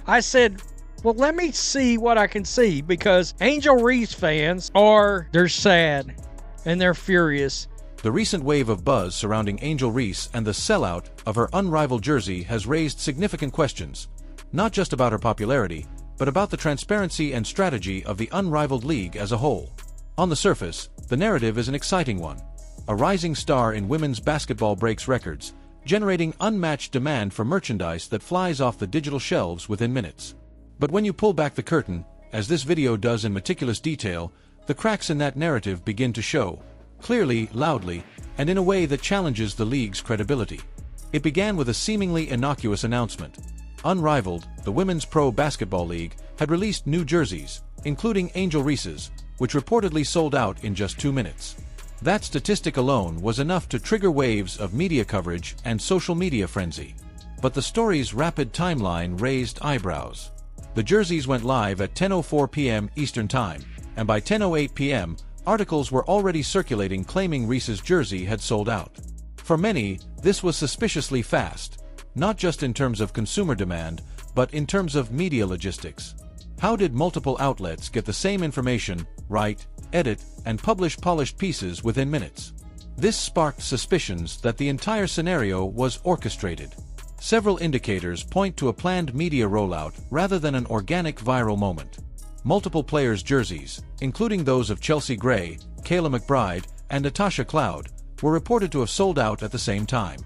I said, well, let me see what I can see, because Angel Reese fans they're sad and they're furious. The recent wave of buzz surrounding Angel Reese and the sellout of her unrivaled jersey has raised significant questions, not just about her popularity, but about the transparency and strategy of the unrivaled league as a whole. On the surface, the narrative is an exciting one. A rising star in women's basketball breaks records, generating unmatched demand for merchandise that flies off the digital shelves within minutes. But when you pull back the curtain, as this video does in meticulous detail, the cracks in that narrative begin to show, clearly, loudly, and in a way that challenges the league's credibility. It began with a seemingly innocuous announcement. Unrivaled, the Women's Pro Basketball League, had released new jerseys, including Angel Reese's, which reportedly sold out in just 2 minutes. That statistic alone was enough to trigger waves of media coverage and social media frenzy. But the story's rapid timeline raised eyebrows. The jerseys went live at 10:04 p.m. Eastern Time, and by 10:08 p.m., articles were already circulating claiming Reese's jersey had sold out. For many, this was suspiciously fast, not just in terms of consumer demand, but in terms of media logistics. How did multiple outlets get the same information, write, edit, and publish polished pieces within minutes? This sparked suspicions that the entire scenario was orchestrated. Several indicators point to a planned media rollout rather than an organic viral moment. Multiple players' jerseys, including those of Chelsea Gray, Kayla McBride, and Natasha Cloud, were reported to have sold out at the same time.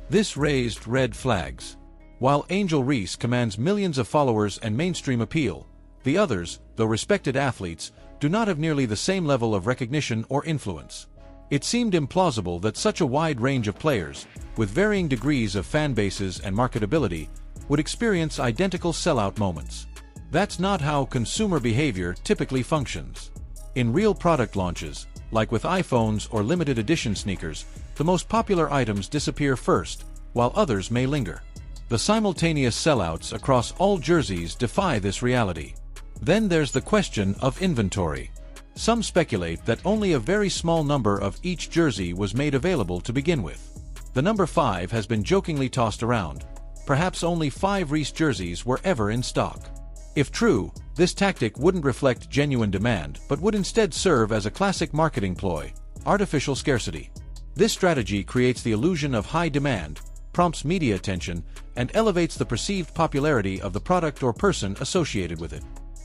This raised red flags. While Angel Reese commands millions of followers and mainstream appeal, the others, though respected athletes, do not have nearly the same level of recognition or influence. It seemed implausible that such a wide range of players, with varying degrees of fan bases and marketability, would experience identical sellout moments. That's not how consumer behavior typically functions. In real product launches, like with iPhones or limited edition sneakers, the most popular items disappear first, while others may linger. The simultaneous sellouts across all jerseys defy this reality. Then there's the question of inventory. Some speculate that only a very small number of each jersey was made available to begin with. The number 5 has been jokingly tossed around. Perhaps only 5 Reese jerseys were ever in stock. If true, this tactic wouldn't reflect genuine demand, but would instead serve as a classic marketing ploy: artificial scarcity. This strategy creates the illusion of high demand, prompts media attention, and elevates the perceived popularity of the product or person associated with it.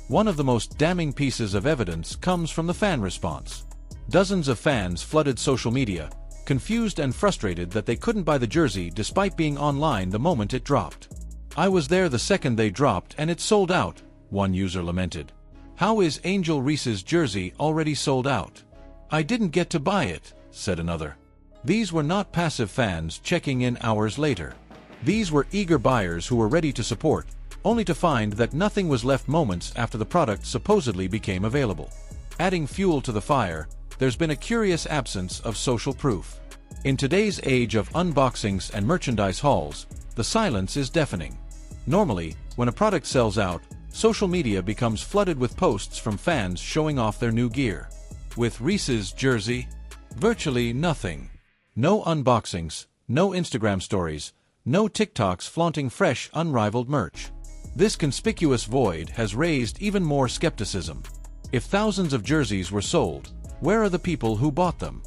One of the most damning pieces of evidence comes from the fan response. Dozens of fans flooded social media, confused and frustrated that they couldn't buy the jersey despite being online the moment it dropped. "I was there the second they dropped and it sold out," one user lamented. "How is Angel Reese's jersey already sold out? I didn't get to buy it," said another. These were not passive fans checking in hours later. These were eager buyers who were ready to support, only to find that nothing was left moments after the product supposedly became available. Adding fuel to the fire, there's been a curious absence of social proof. In today's age of unboxings and merchandise hauls, the silence is deafening. Normally, when a product sells out, social media becomes flooded with posts from fans showing off their new gear. With Reese's jersey, virtually nothing. No unboxings, no Instagram stories, no TikToks flaunting fresh, unrivaled merch. This conspicuous void has raised even more skepticism. If thousands of jerseys were sold, where are the people who bought them?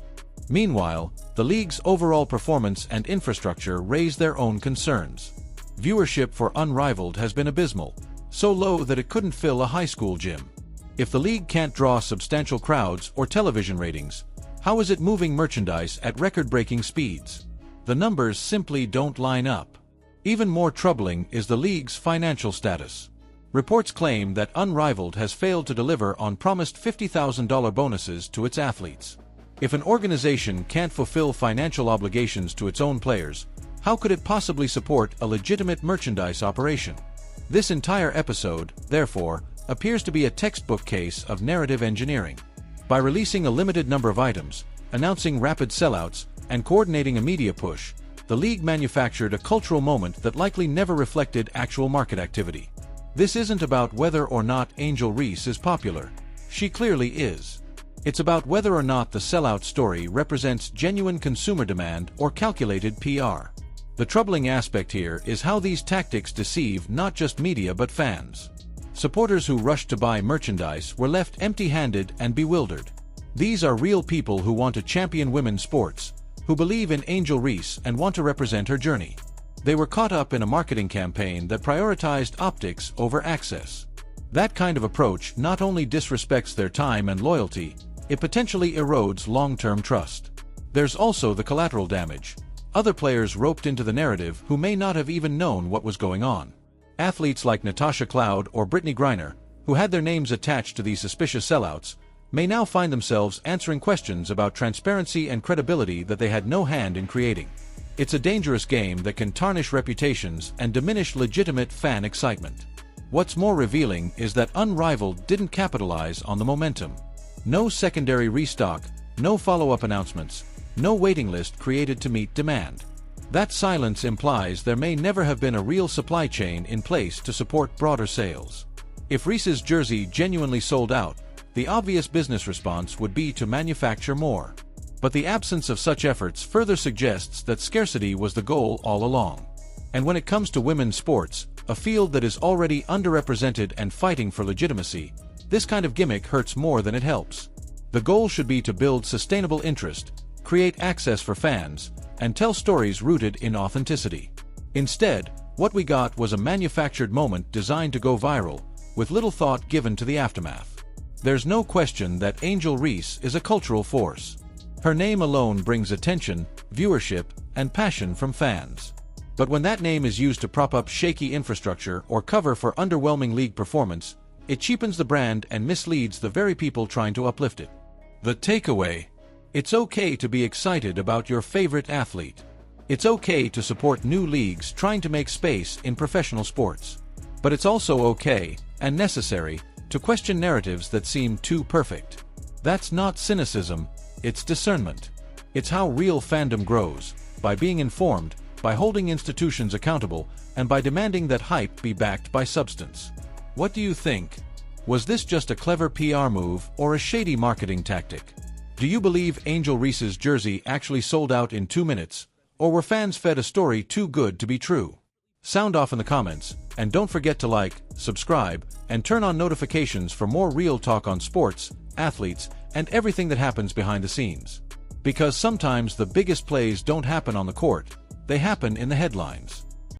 Meanwhile, the league's overall performance and infrastructure raise their own concerns. Viewership for Unrivaled has been abysmal, so low that it couldn't fill a high school gym. If the league can't draw substantial crowds or television ratings, how is it moving merchandise at record-breaking speeds? The numbers simply don't line up. Even more troubling is the league's financial status. Reports claim that Unrivaled has failed to deliver on promised $50,000 bonuses to its athletes. If an organization can't fulfill financial obligations to its own players, how could it possibly support a legitimate merchandise operation? This entire episode, therefore, appears to be a textbook case of narrative engineering. By releasing a limited number of items, announcing rapid sellouts, and coordinating a media push, the league manufactured a cultural moment that likely never reflected actual market activity. This isn't about whether or not Angel Reese is popular. She clearly is. It's about whether or not the sellout story represents genuine consumer demand or calculated PR. The troubling aspect here is how these tactics deceive not just media but fans. Supporters who rushed to buy merchandise were left empty-handed and bewildered. These are real people who want to champion women's sports, who believe in Angel Reese and want to represent her journey. They were caught up in a marketing campaign that prioritized optics over access. That kind of approach not only disrespects their time and loyalty, it potentially erodes long-term trust. There's also the collateral damage. Other players roped into the narrative who may not have even known what was going on. Athletes like Natasha Cloud or Brittany Griner, who had their names attached to these suspicious sellouts, may now find themselves answering questions about transparency and credibility that they had no hand in creating. It's a dangerous game that can tarnish reputations and diminish legitimate fan excitement. What's more revealing is that Unrivaled didn't capitalize on the momentum. No secondary restock, no follow-up announcements, no waiting list created to meet demand. That silence implies there may never have been a real supply chain in place to support broader sales. If Reese's jersey genuinely sold out, the obvious business response would be to manufacture more. But the absence of such efforts further suggests that scarcity was the goal all along. And when it comes to women's sports, a field that is already underrepresented and fighting for legitimacy, this kind of gimmick hurts more than it helps. The goal should be to build sustainable interest, create access for fans, and tell stories rooted in authenticity. Instead, what we got was a manufactured moment designed to go viral, with little thought given to the aftermath. There's no question that Angel Reese is a cultural force. Her name alone brings attention, viewership, and passion from fans. But when that name is used to prop up shaky infrastructure or cover for underwhelming league performance, it cheapens the brand and misleads the very people trying to uplift it. The takeaway: it's okay to be excited about your favorite athlete. It's okay to support new leagues trying to make space in professional sports. But it's also okay, and necessary, to question narratives that seem too perfect. That's not cynicism, it's discernment. It's how real fandom grows, by being informed, by holding institutions accountable, and by demanding that hype be backed by substance. What do you think? Was this just a clever PR move or a shady marketing tactic? Do you believe Angel Reese's jersey actually sold out in 2 minutes, or were fans fed a story too good to be true? Sound off in the comments, and don't forget to like, subscribe, and turn on notifications for more real talk on sports, athletes, and everything that happens behind the scenes. Because sometimes the biggest plays don't happen on the court, they happen in the headlines.